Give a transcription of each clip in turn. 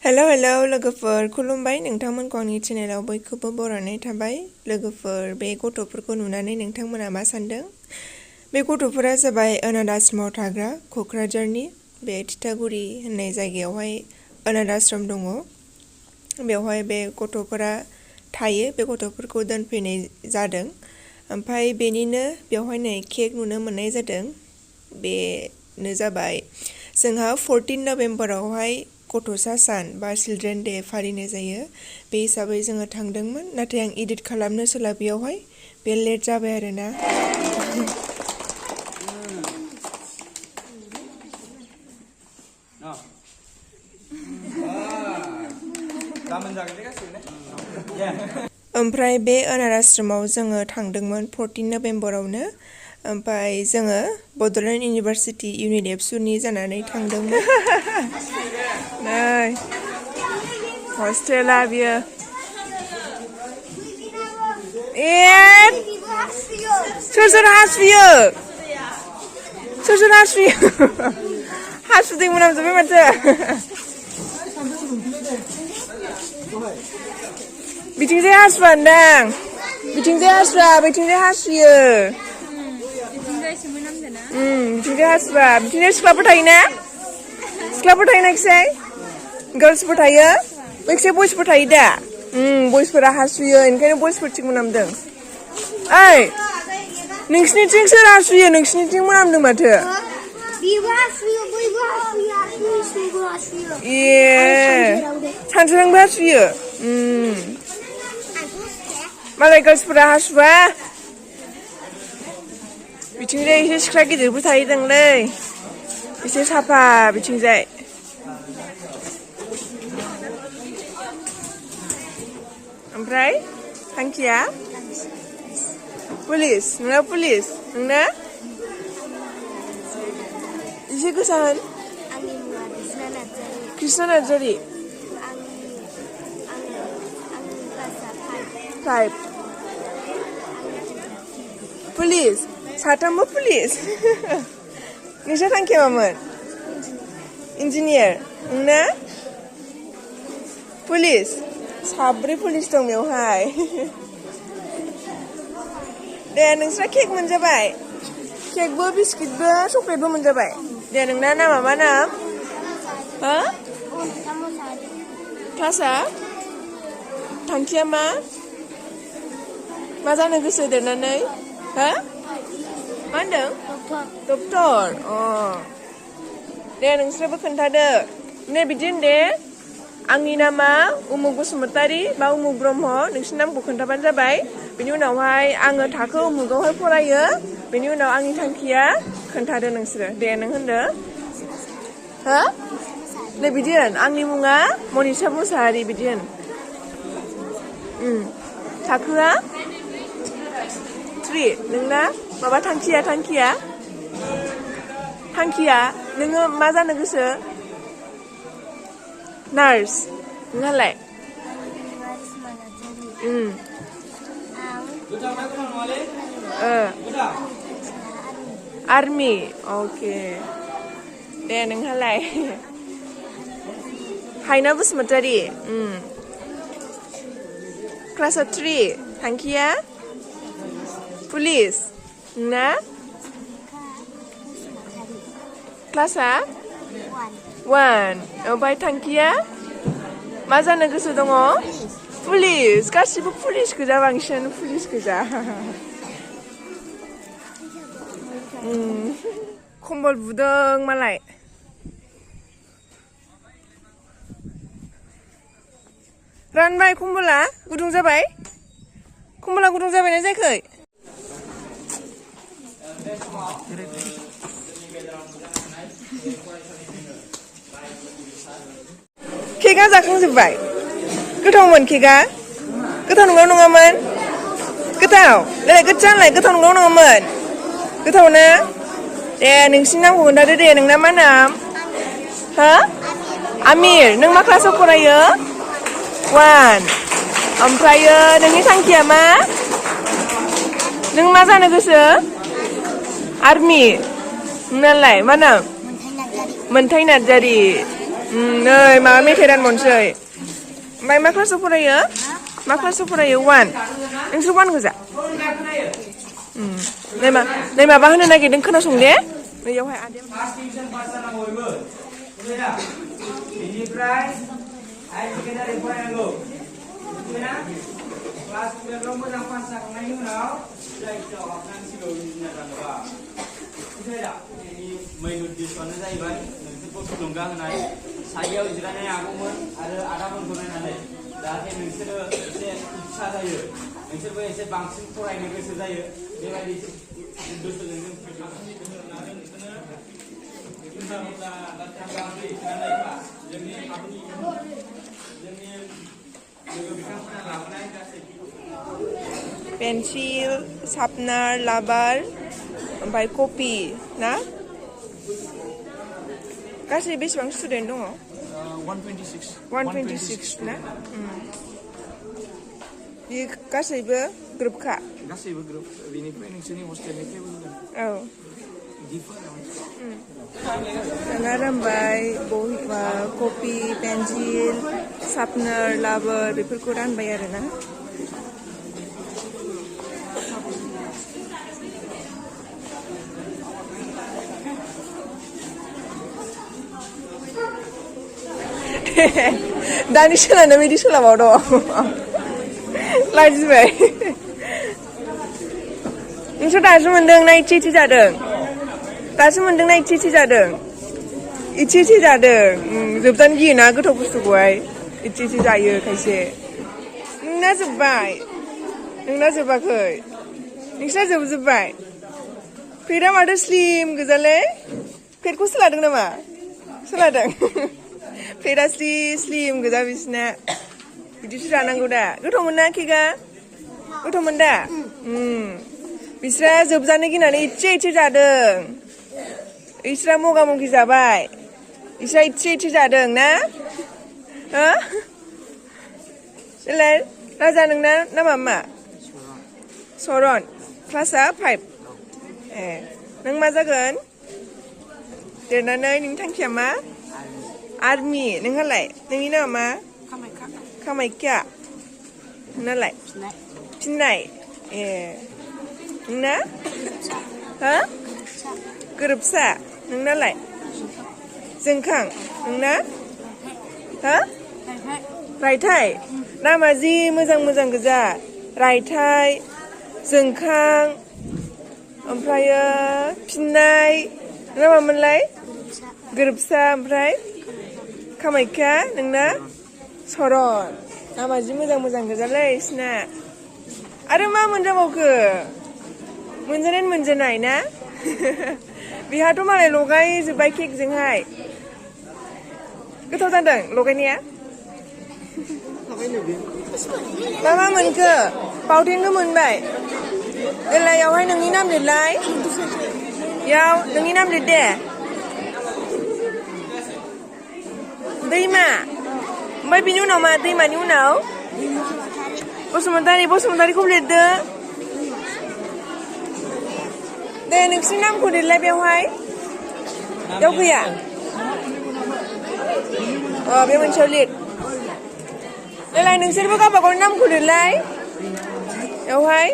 Hello लोगोफोर खुलुमबाय नोंथांमोनखौ आंनि चेनेलाव बयखौबो बरायनाय थाबाय। लोगोफोर बे गथ'फोरखौ नुनानै नोंथांमोना मा सानदों? बे गथ'फोरा जाबाय अनाथ आश्रमाव थाग्रा क'क्राझारनि बे तितागुरि होननाय जायगायावहाय अनाथ आश्रम दङ। बेवहाय बे गथ'फोरा थायो। बे गथ'फोरखौ दोनफैनाय जादों। ओमफ्राय बेनिनो बेवहाय नै केक नुनो मोननाय जादों। बेनो जाबाय जोंहा 14 नभेम्बरावहाय गथ'सा सान बा चिल्ड्रेन डे फालिनाय जायो। बे हिसाबै जोङो थांदोंमोन, नाथाय आं इडिट खालामनो सोलाबियावहाय बे लेट जाबाय आरोना। ओमफ्राय बे अनाथ आश्रमाव जोङो थांदोंमोन 14 नभेम्बरावनो। ओमफ्राय जोङो बड'लेण्ड इउनिभारसिटि इउनिट एबसुनि जानानै थांदोंमोन। नै हस्टेला बियो। सोर हासुयो? सोर हासुयो? हासुदै मोनामजोब्बाय माथो। बिथिंजाय हासुआ होनदां। बिथिंजाय हासुआ, बिथिंजाय हासुयो। बिथिंजाय हासुआ, बिथिंजाय सिख्लाफोर थायोना? सिख्लाफोर थायो नाखिसाय? गार्लसफोर थायो? बैखिजाय बयसफोर थायो दा? बयसफोरा हासुयो, ओंखायनो बयसफोरथिं मोनामदों। ओइ नोंसिनिथिं सोर हासुयो? नोंसिनिथिं मोनामदों माथो। सानसुरांबो हासुयो। मालाय गार्लसफोरा हासुआ। बिथिंजाय एसे सिख्ला गिदिरबो थायोदांलै। एसे साफा बिथिंजाय। ओमफ्राय थांखिया? पुलिस? नोंना पुलिस? नोंना? एसे गोसा होन। कृष्णा नार्जारि। 5। पुलिस? साथामबो पुलिस? नोंसा थांखिया मामोन? इन्जिनियार? नोंना? पुलिस? 3 पुलिस दं बेवहाय। दे नोंस्रा केक मोनजाबाय? केकबो बिस्किटबो चक्लेटबो मोनजाबाय? दे नोंना नामा मा नाम? हो? क्लासा? थांखिया मा? मा जानो गोसो देरनानै? हो? मा होनदों? डक्टर। दे नोंस्राबो खोन्थादो। नै बिदि होनदे, आंनि नामा उमुग बसुमतारी बा उमुग ब्रह्म। नोंसिनि नामखौ खोन्थाबानो जाबाय। बेनि उनावहाय आङो थाखो उमुगावहाय फरायो। बेनि उनाव आंनि थांखिया खोन्थादो नोंसोरो। दे नों होनदो। हो? दे बिदि होन, आंनि मुङा मनिसा मुसाहारि बिदि होन। थाखोआ 3। नोंना माबा थांखिया? थांखिया नोङो मा जानो गोसो? नार्स। नोंहालाय? आर्मि। अके। दे नोंहालाय? हायना बसुमतारी। क्लासा 3। थांखिया? पुलिस। नोंना? क्लासा? 1। ओमफ्राय थांखिया? मा जानो गोसो दङ? पुलिस। गासिबो पुलिस गोजा, बांसिनानो पुलिस गोजा। खम्बल बुदों मालाय। रानबाय खम्बला? गुदुं जाबाय? खम्बला गुदुं जाबायना जायाखै? केकआ जाखांजोब्बाय? गोथावमोन केकआ? गोथाव नंगौ नङामोन? गोथाव? देलाय गोथाव नंगौ नङामोन? गोथाव ना? दे नोंसिनि नामखौ खोन्थादो दे। नोंना मा नाम? हो? आमिर। नों मा क्लासाव फरायो? 1। ओमफ्रायो नोंनि थांखिया मा? नों मा जानो गोसो? आर्मि। नोंनालाय मा नाम? मोनथाय नार्जारि। नै माबा मेथाइ रानबावनोसै ओमफ्राय मा क्लासाव फरायो मा क्लासाव फरायो 1 नोंसोर 1 गोजा नै माबा होनो नागिरदों खोनासं दे नैयावहाय बेनिफ्राय हायार सेकेन्डारि फरायनांगौ क्लास 12 मोजां पास जाखांनायनि उनाव जायगायाव हाबनांसिगौ इन्जिनियार जानोबा मिथिबाय दा बेनि मेइन उद्देश्यआनो जाहैबाय नोंसोरखौ थुलुंगा होनाय साइयाव जिरायनाय आबौमोन आरो आदामोनखौ नायनानै जाहाथे नोंसोरो एसे उत्साह जायो नोंसोरबो एसे बांसिन फरायनो गोसो जायो बेबायदि उद्देश्यजों जों फैदों पेन्सिल सापनार लाबार ओमफ्राय कपि ना गासै बेसेबां स्टुडेन्ट दङ 126 ना बे गासैबो ग्रुपखा गासैबो ग्रुप बेनिफ्राय नोंसोरनि हस्टेलनिफ्रायबो होगोन औ दाना रानबाय कपि पेन्सिल सापनार लाबार बेफोरखौ रानबाय आरोना दानि सोलानो बिदि सोलाबाव दं लाजिबाय नोंसोर दासो मोनदों ना इथि जादों दासो मोनदों ना इथि जादों इथि जादों जोबजानो गियोना गोथाव बुस्थुखौहाय इथि जायो खायसे नोंना जोब्बाय नोंना जोबाखै नोंसिना जोबजोब्बाय पेटआ माथो स्लिम गोजालै पेटखौ सोलादों नामा सोलादों पेटआ स्लिम गोजा बिसिना बिदिसो जानांगौ दा गोथाव मोना केकआ गोथाव मोन दा बिस्रा जोबजानो गिनानै इसे जादों बिस्रा मगा मगि जाबाय बिस्रा इसे जादों ना हो देलाय राजा नोंना नामा मा सरन क्लासआ 5 ए नों मा जागोन देरनानै नोंनि थांखिया मा आर्मि नोंहालाय नोंनि नामा मा कामाख्या नोंनालाय फिननाय ए नोंना हो गोरोबसा नोंनालाय जोंखां नोंना हो रायथाय नामा जि मोजां गोजा रायथाय जोंखां ओमफ्रायो फिननाय नोंना मामोनलाय गोरोबसा ओमफ्राय कामाख्या नोंना सरन नामा जि मोजां गोजालै बिसिना आरो मा मोनजाबावखो मोनजानाय ना बेहाथ' मालाय लगायजोब्बाय केकजोंहाय गोथाव जादों लगायनाया मा मोनखो पाउटेनबो मोनबाय देलायावहाय नोंनि नाम लिरलाय याव नोंनि नाम लिर दे दैमा ओमफ्राय बिनि उनाव मा दैमानि उनाव बसुमतारिखौ लिरदो दे नोंसिनि नामखौ लिरलाय बेवहाय बेयाव गैया बे मोनसेयाव लिर देलाय नोंसोरबो गावबागावनि नामखौ लिरलाय बेवहाय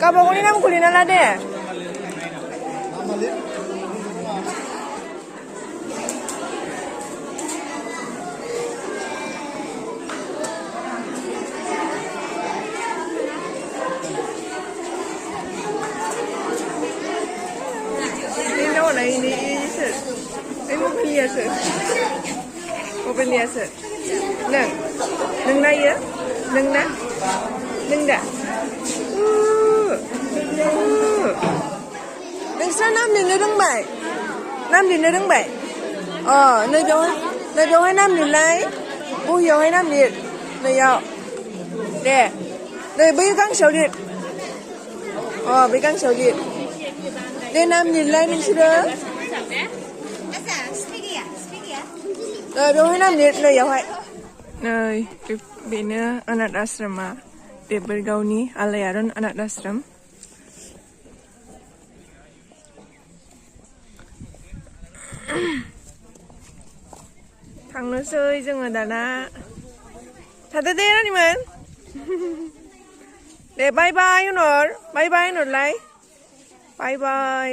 गावबागावनि नामखौ लिरना ला दे मबाइलनियासो नोंना इयो नोंना नों दा नोंस्रा नाम लिरनो रोंबाय नैबेयावहाय नाम लिरलाय बहियावहाय नाम लिर नैयाव दे नै बै गांसेयाव लिर बै गांसेयाव लिर दे नाम लिरलाय नोंसोरो बेवहाय नाम लिर नैयावहाय नै बेनो अनाथ आश्रमा देबोरगावनि आलायारन अनाथ आश्रम थांनोसै जोङो दाना थादो दे रानिमोन दे बाय बाय होनहरलाय बाय बाय